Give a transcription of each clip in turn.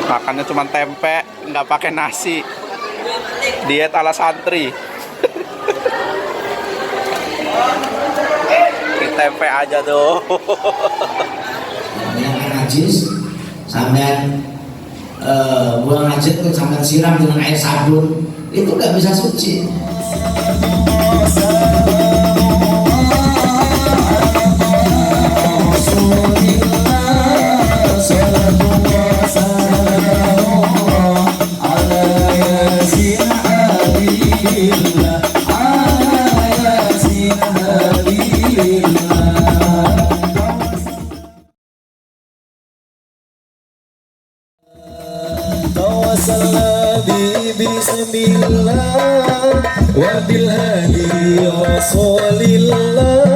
Makannya cuma tempe, nggak pakai nasi. Diet ala santri. Ini tempe aja tuh. Yang najis sampai buang hajat tuh sampai siram dengan air sabun itu nggak bisa suci. Bismillah wa bil hadi rasulillah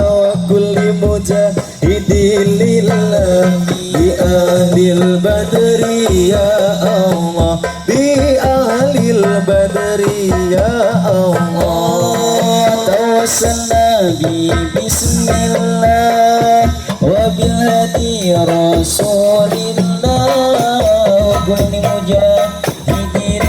wa kulli mujahidin lillah bi ahlil badri ya Allah bi ahlil badri ya Allah tawassalna bi bismillah wa bil hadi rasulillah wa kulli mujahidin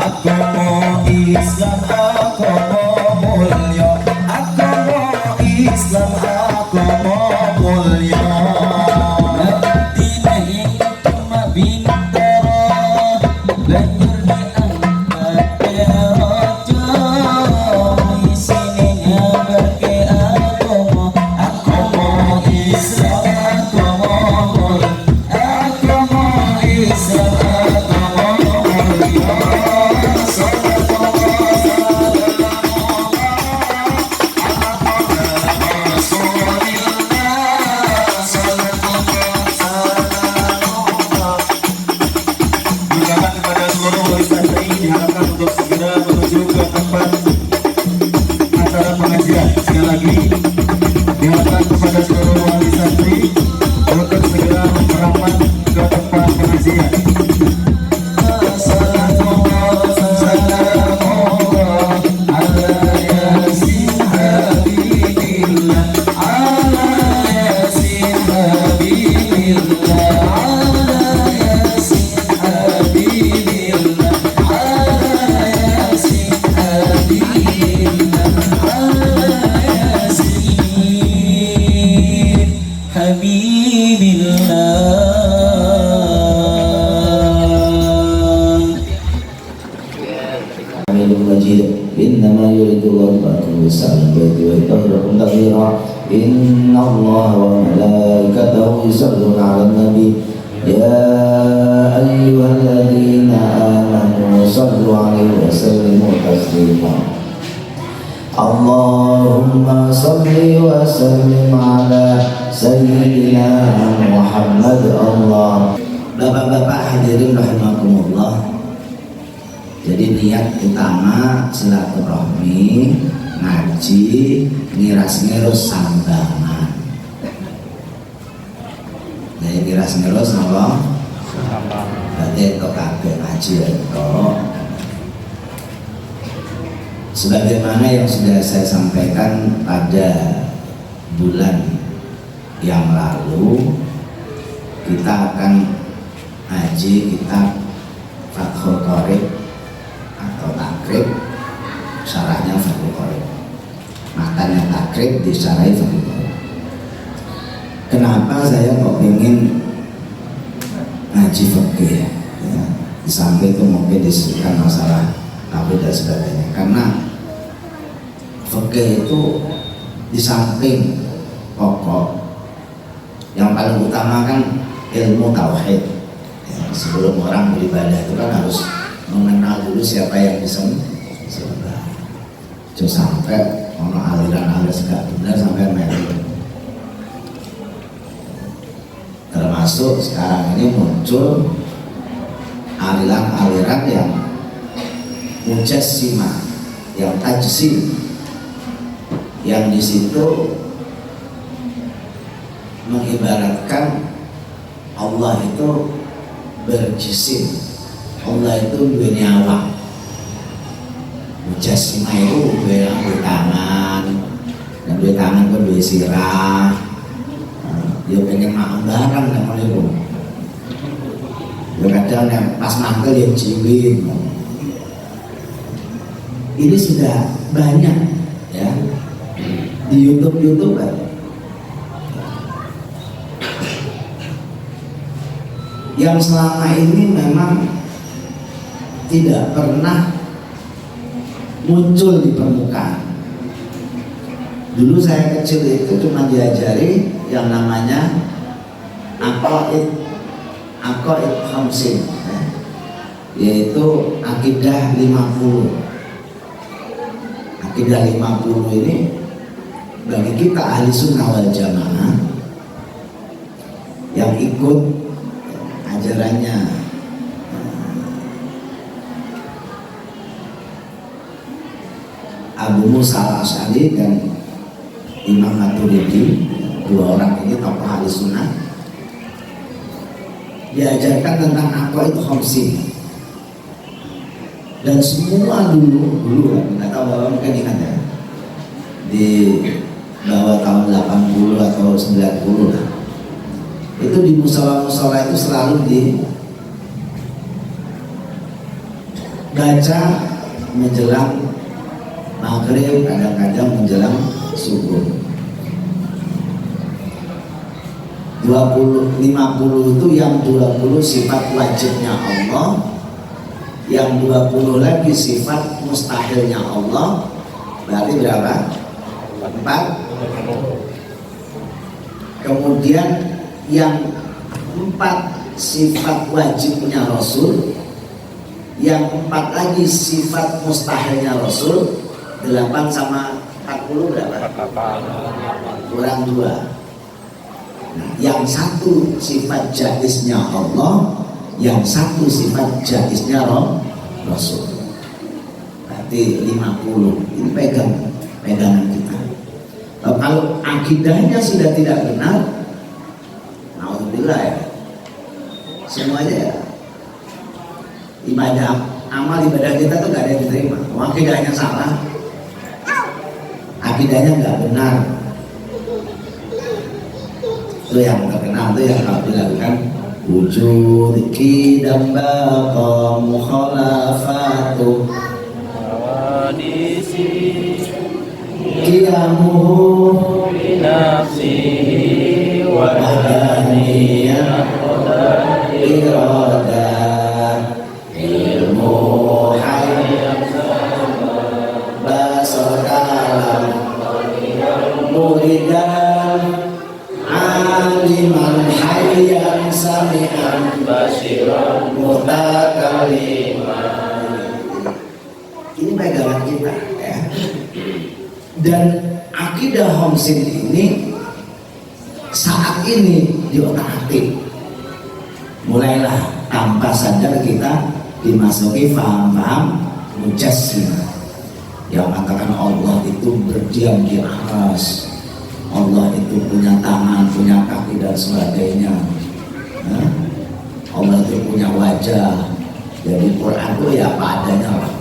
agama Islam agama mulya agama Islam agama mulya dina ing cuma bintara banjur diangkat raja isine nyabarke agama Islam agama mulya agama Islam diharapkan kepada seluruh wali santri untuk segera merapat ke tempat pengajian. حميد مجيد إنما يريد الله أن يوسع البيت ويطهركم تطهيرا إن الله وملائكته يصلون على النبي يا أيها الذين آمنوا صلوا عليه وسلموا تسليما اللهم صل وسلم على سيدنا Muhammad Allah. Bapak-bapak hadirin rahimakumullah. Jadi niat utama silaturahmi, ngaji, ngiras-ngirus sambangan. Jadi ngiras-ngirus apa? Berarti itu kabeh ngaji itu. Sebagaimana yang sudah saya sampaikan pada bulan yang lalu, kita akan ngaji kitab Fathul Qorib atau Takrib, syarahnya Fathul Qorib, matanya Takrib disyarahi Fathul Qorib. Kenapa saya kok ingin ngaji fikih ya? Di samping itu mungkin disebutkan masalah takut dan sebagainya, karena fikih itu di samping pokok yang paling utama kan ilmu tauhid ya, sebelum orang beribadah itu kan harus mengenal dulu siapa yang disembah. Jangan sampai ono aliran-aliran gak benar sampai mati. Termasuk sekarang ini muncul aliran-aliran yang mujassimah, yang tajsim, yang di situ mengibaratkan Allah itu berjisim, Allah itu dua nyawa. Mujassimah itu dua tangan, dan dua tangan itu dua sirah. Dia pengen makan barang sama itu. Dia kadang yang pas mantel yang ciwin. Ini sudah banyak ya di YouTube kan. Yang selama ini memang tidak pernah muncul di permukaan. Dulu saya kecil itu cuma diajari yang namanya aqaid khamsin ya, yaitu akidah 50. Akidah 50 ini bagi kita ahli sunnah wal jamaah yang ikut ajarannya Abu Musa al-Asy'ari dan Imam Maturidi, dua orang ini tokoh ahli sunnah, diajarkan tentang aqaid khamsin. Dan semua dulu nggak tahu bapak mungkin ingat ya, di bawah tahun 80 atau 90 lah, itu di musola-musola itu selalu dibaca menjelang maghrib, kadang-kadang menjelang subuh. 50 itu yang 20 sifat wajibnya Allah, yang 20 lagi sifat mustahilnya Allah. Berarti berapa? 4. Kemudian yang 4 sifat wajibnya Rasul, yang 4 lagi sifat mustahilnya Rasul. 8 sama 40 berapa? Kurang 2. Nah, yang satu sifat jaiznya Allah, yang satu sifat jaiznya Rasul. Berarti 50. Ini pegangan kita. Kalau akidahnya sudah tidak benar, naudzubillah ya, semuanya ya, amal ibadah kita tuh gak ada yang diterima. Akidahnya salah, akidahnya nggak benar. Itu yang terkenal, itu yang kalau dilakukan wujud kidam baqa mukhalafatu wadisi qiyamuhu binafsihi wahdaniyah iradah ilmu hayat Ini pegangan kita ya. Dan akidah homsin ini saat ini diotak-atik. Mulailah tanpa sadar kita dimasuki faham-faham mujassimah yang mengatakan Allah itu berdiam di atas, Allah itu punya tangan, punya kaki dan sebagainya. Allah itu punya wajah. Jadi Quran itu ya apa adanya lah.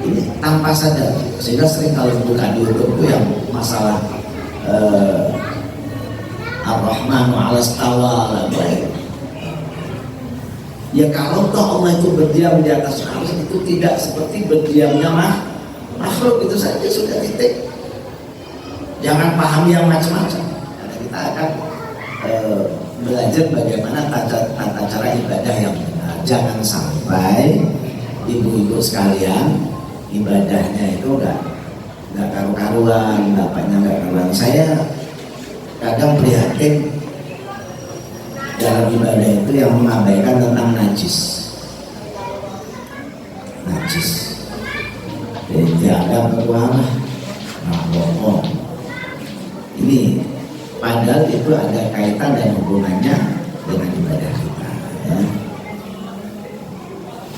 Ini tanpa sadar, sehingga sering kalau buka di YouTube itu yang masalah Ar-Rahmanu 'alas tawa lah. Ya kalau toh Allah itu berdiam di atas arsh itu tidak seperti berdiamnya makhluk, itu saja sudah titik. Jangan pahami yang macam-macam. Karena kita akan belajar bagaimana tata cara ibadah yang benar. Jangan sampai ibu-ibu sekalian ibadahnya itu nggak karu-karuan, bapaknya nggak karuan. Saya kadang prihatin dalam ibadah itu yang mengabaikan tentang najis. Jadi tidak ada berwarna, bohong. Ini padahal itu ada kaitan dan hubungannya dengan ibadah kita. Ya.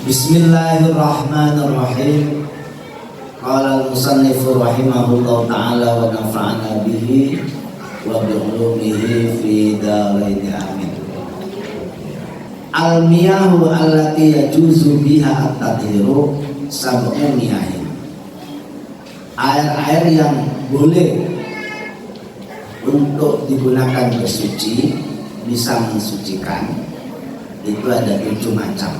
Bismillahirrahmanirrahim. Qala al-musannifu rahimahullah ta'ala wa nafa'ana bihi wa bi'ulumihi fi daraini amin. Al-miyahu allati yajuzu biha at-tadhiru sab'u miyahin. Air-air yang boleh untuk digunakan bersuci, bisa mensucikan, itu ada 7 macam.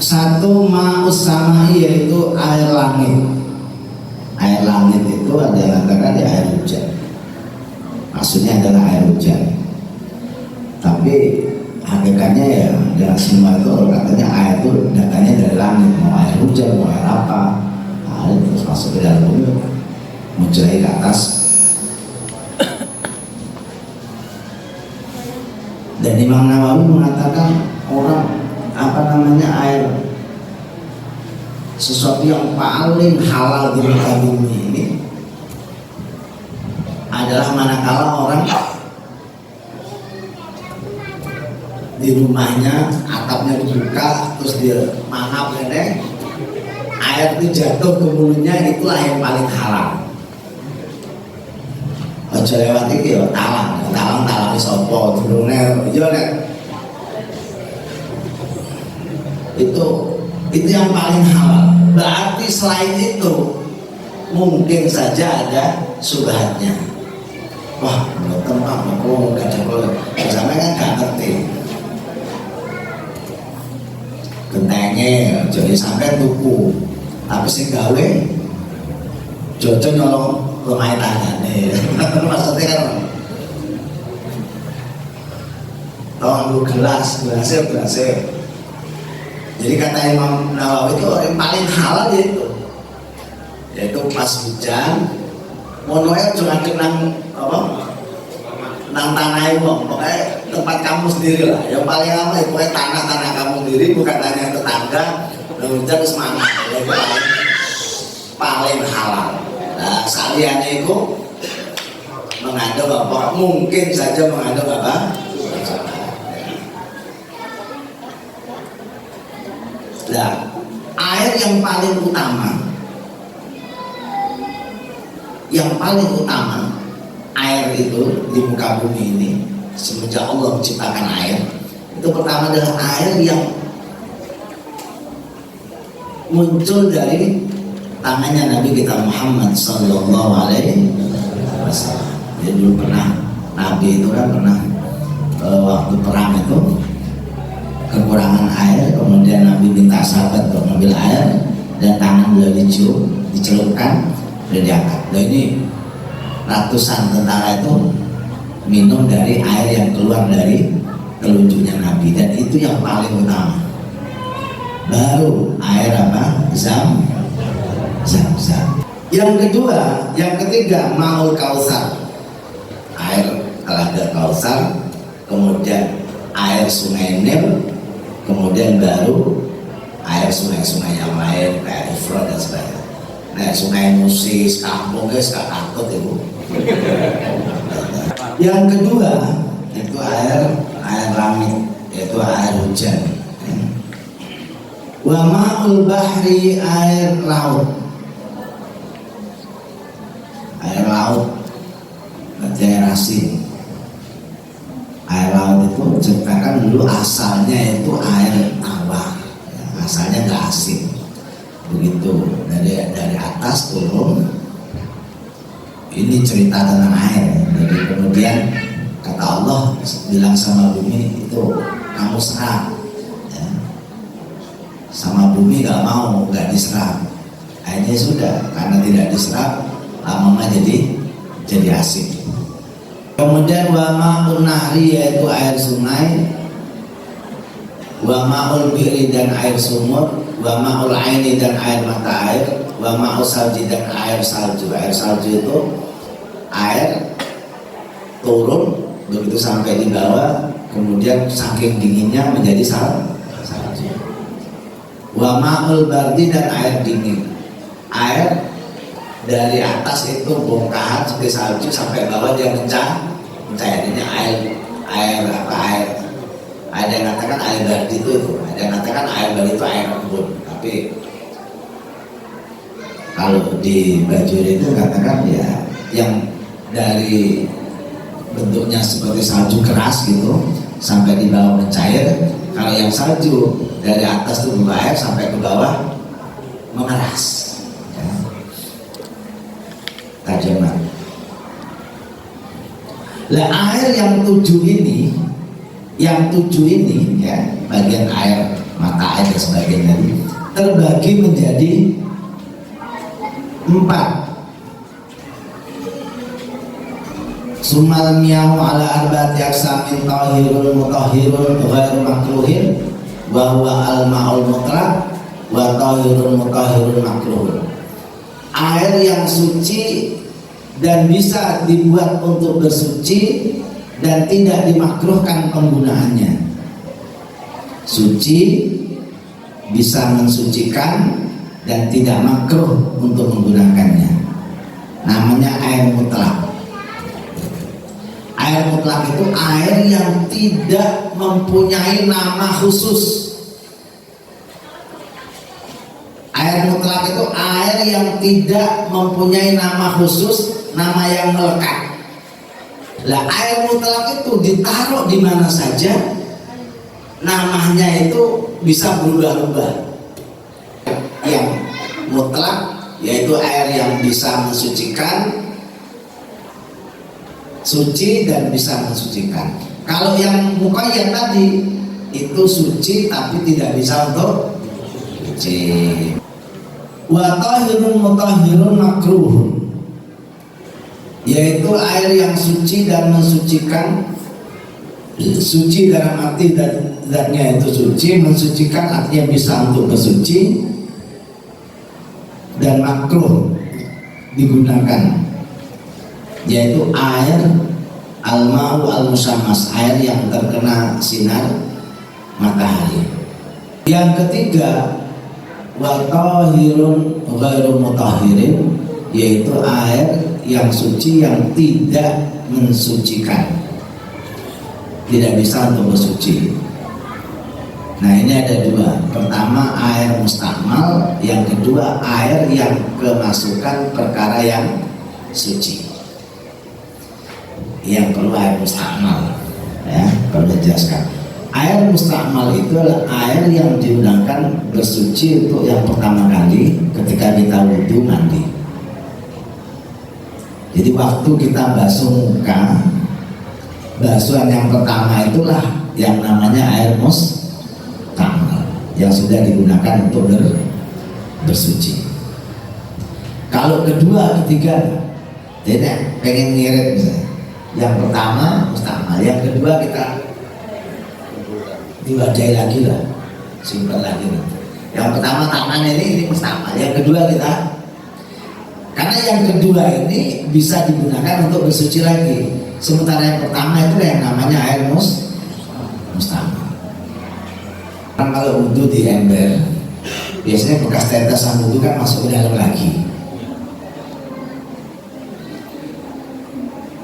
Satu, ma'us samai, yaitu air langit. Air langit itu adalah katakan air hujan. Maksudnya adalah air hujan. Tapi hakikatnya ya dengan semua itu katanya air itu datanya dari langit, mau air hujan, mau air apa, terus masuk ke dalam bumi, mencerai ke atas. Dan Imam Nawawi mengatakan orang air sesuatu yang paling halal di muka bumi ini adalah manakala orang di rumahnya atapnya dibuka terus dia mangap nenek, air itu jatuh ke mulutnya, itulah yang paling halal. Ojo lewat iki ya talang sapa durunge yo nek itu yang paling halal. Berarti selain itu mungkin saja ada subhatnya. Wah, tempat aku gak ada sampai kan gak ngerti gentengnya jadi sampai tuku, tapi sing gawe jojo nyolong lemah tangannya. Maksudnya kan tolong gelasnya. Jadi kata Imam Nawawi itu yang paling halal yaitu pas hujan monoel cuma kenang nang tanah itu, pokoknya tempat kamu sendiri lah. Yang paling lama itu pokoknya tanah kamu sendiri, bukan tanya tetangga. Dan hujan semangat, itu paling halal. Nah, saliannya itu mengandung apa? Mungkin saja mengandung apa? Nah, air yang paling utama air itu di muka bumi ini semenjak Allah menciptakan air, itu pertama adalah air yang muncul dari tangannya Nabi kita Muhammad Sallallahu Alaihi Wasallam. Jadi dulu pernah Nabi itu kan pernah waktu perang itu kekurangan air, kemudian Nabi minta sahabat untuk mengambil air dan tangan beliau dicelupkan dan diangkat. Nah ini ratusan tentara itu minum dari air yang keluar dari telunjuknya Nabi, dan itu yang paling utama. Baru air apa? Zam. Yang ketiga Ma'ul Kautsar, air telaga Kautsar, kemudian air sungai Nil, kemudian baru air sungai-sungai yang lain kayak Efron dan sebagainya. Nah, sungai Musis, kampung guys, gak takut ibu. Yang kedua itu air langit, yaitu air hujan. Wa ma'ul bahri, air laut. Air laut berarti air asin. Air laut itu ceritakan dulu asalnya itu air tawar, ya, asalnya nggak asin. Begitu dari atas turun, ini cerita tentang air. Jadi kemudian kata Allah bilang sama bumi itu kamu serap, ya. Sama bumi nggak mau, nggak diserap. Akhirnya sudah, karena tidak diserap lama-lama jadi asin. Kemudian wa ma'un nahri, yaitu air sungai, wa ma'ul bi'ri, dan air sumur, wa ma'ul aini, dan air mata air, wa ma'ul salji, dan air salju. Air salju itu air turun begitu sampai di bawah, kemudian saking dinginnya menjadi salju. Wa ma'ul bardi, dan air dingin. Air dari atas itu bongkahan seperti salju sampai bawah dia mencair. Ini air ada yang katakan air bardi itu, ada yang katakan air bardi itu air embun. Tapi kalau di Bajuri itu katakan ya yang dari bentuknya seperti salju keras gitu sampai di bawah mencair. Kalau yang salju dari atas itu air sampai ke bawah mengeras. Tajaman. Lah air yang tujuh ini ya, bagian air mata air dan sebagainya terbagi menjadi 4. Sumal miyahu ala arba'ati aqsamin tahirun mutahhirun ghairu makruhin wa huwa al-ma'ul mutlaq wa tahirun mutahhirun makruhun. Air yang suci dan bisa dibuat untuk bersuci dan tidak dimakruhkan penggunaannya. Suci, bisa mensucikan dan tidak makruh untuk menggunakannya. Namanya air mutlak. Air mutlak itu air yang tidak mempunyai nama khusus. Air mutlak itu air yang tidak mempunyai nama khusus, nama yang melekat. Lah air mutlak itu ditaruh di mana saja, namanya itu bisa berubah-ubah. Yang mutlak yaitu air yang bisa mensucikan, suci dan bisa mensucikan. Kalau yang muqayyad tadi itu suci tapi tidak bisa untuk suci. Wa tahirun mutahhirun makruh, yaitu air yang suci dan mensucikan. Suci dalam arti zatnya itu suci, mensucikan artinya bisa untuk bersuci, dan makruh digunakan, yaitu air al-ma'u al-musammas, air yang terkena sinar matahari. Yang ketiga, wa tahirun ghairu mutahhirin, yaitu air yang suci yang tidak mensucikan, tidak bisa untuk bersuci. Nah ini ada 2. Pertama air mustakmal, yang kedua air yang kemasukan perkara yang suci. Yang perlu air mustakmal, ya perlu dijelaskan. Air mustakmal itu adalah air yang digunakan bersuci untuk yang pertama kali ketika kita wudu mandi. Jadi waktu kita basuh muka, basuhan yang pertama itulah yang namanya air mustakmal yang sudah digunakan untuk bersuci. Kalau kedua, ketiga, jadi pengen ngirit misalnya. Yang pertama mustakmal, yang kedua kita diwadahi lagi lah, simpan lagi lah. Yang pertama tangan ini mustakmal, yang kedua kita, karena yang kedua ini bisa digunakan untuk bersuci lagi. Sementara yang pertama itu yang namanya air mustakmal. Kan kalau wudhu di ember, biasanya bekas tetesan wudhu kan masuk ke dalam lagi.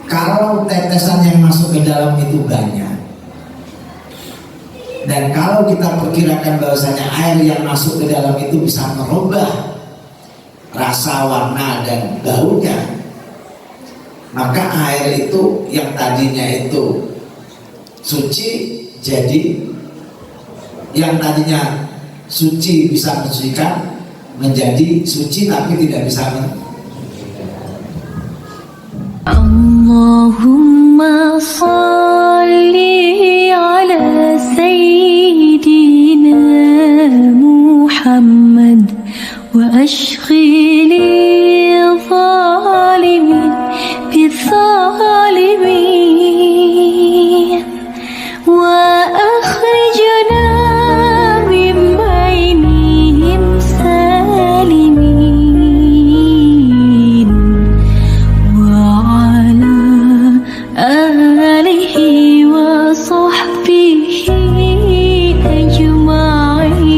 Kalau tetesan yang masuk ke dalam itu banyak, dan kalau kita perkirakan bahwasanya air yang masuk ke dalam itu bisa merubah rasa, warna, dan baunya, maka air itu yang tadinya itu suci, jadi yang tadinya suci bisa mensucikan menjadi suci tapi tidak bisa Allahumma salli ala sayyidina Muhammad wa ashghili zalimin bizalimin wa akhrijna min bainihim salimin wa ala alihi wa sahbihi ajma'in.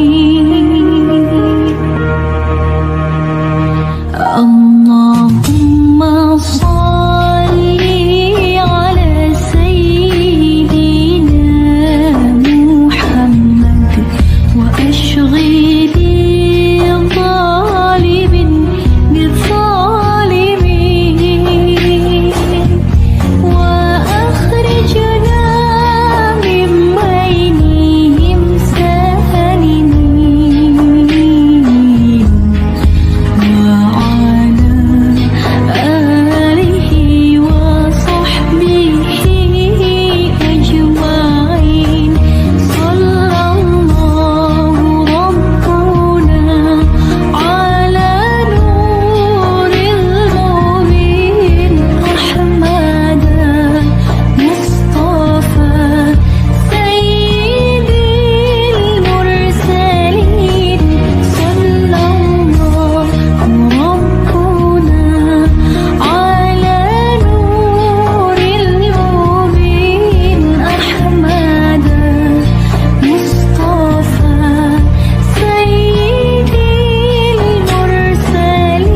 Allahumma salli ala sayyidina Muhammad wa ashghili zalimin bizalimin wa akhrijna min bainihim salimin wa ala alihi wa sahbihi ajma'in. Sallallahu rabbuna ala nuril mubin Ahmad Mustafa sayyidil mursalin. Sallallahu rabbuna ala nuril mubin Ahmad Mustafa sayyidil mursalin.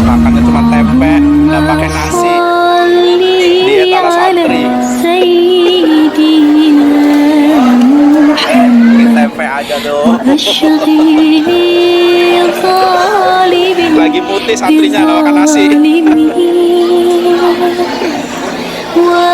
Makannya cuma tempe, nggak pakai nasi. Diet ala santri. Ini tempe aja dong. Lagi putih santrinya nggak makan nasi. wa